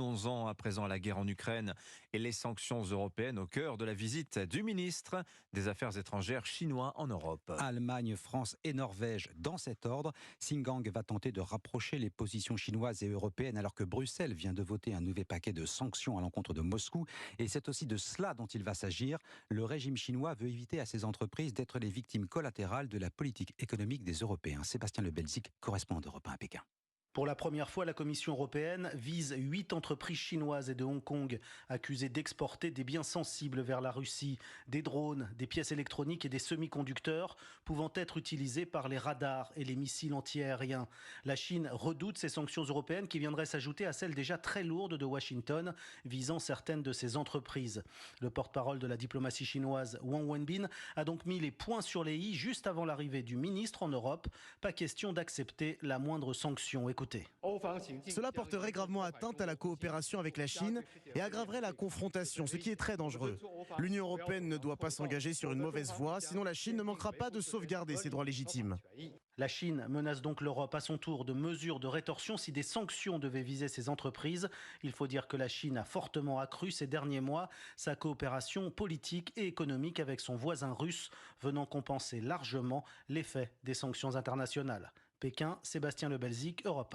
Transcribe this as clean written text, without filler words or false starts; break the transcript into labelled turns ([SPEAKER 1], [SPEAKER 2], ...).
[SPEAKER 1] 11 ans à présent à la guerre en Ukraine et les sanctions européennes au cœur de la visite du ministre des Affaires étrangères chinois en Europe.
[SPEAKER 2] Allemagne, France et Norvège dans cet ordre. Xinjiang va tenter de rapprocher les positions chinoises et européennes alors que Bruxelles vient de voter un nouveau paquet de sanctions à l'encontre de Moscou. Et c'est aussi de cela dont il va s'agir. Le régime chinois veut éviter à ses entreprises d'être les victimes collatérales de la politique économique des Européens. Sébastien Le Belzic, correspondant d'Europe 1 à Pékin.
[SPEAKER 3] Pour la première fois, la Commission européenne vise 8 entreprises chinoises et de Hong Kong accusées d'exporter des biens sensibles vers la Russie, des drones, des pièces électroniques et des semi-conducteurs pouvant être utilisés par les radars et les missiles antiaériens. La Chine redoute ces sanctions européennes qui viendraient s'ajouter à celles déjà très lourdes de Washington visant certaines de ses entreprises. Le porte-parole de la diplomatie chinoise, Wang Wenbin, a donc mis les points sur les i juste avant l'arrivée du ministre en Europe. Pas question d'accepter la moindre sanction. Écoutez.
[SPEAKER 4] Cela porterait gravement atteinte à la coopération avec la Chine et aggraverait la confrontation, ce qui est très dangereux. L'Union européenne ne doit pas s'engager sur une mauvaise voie, sinon la Chine ne manquera pas de sauvegarder ses droits légitimes.
[SPEAKER 3] La Chine menace donc l'Europe à son tour de mesures de rétorsion si des sanctions devaient viser ses entreprises. Il faut dire que la Chine a fortement accru ces derniers mois sa coopération politique et économique avec son voisin russe, venant compenser largement l'effet des sanctions internationales. Pékin, Sébastien Le Belzic, Europe 1.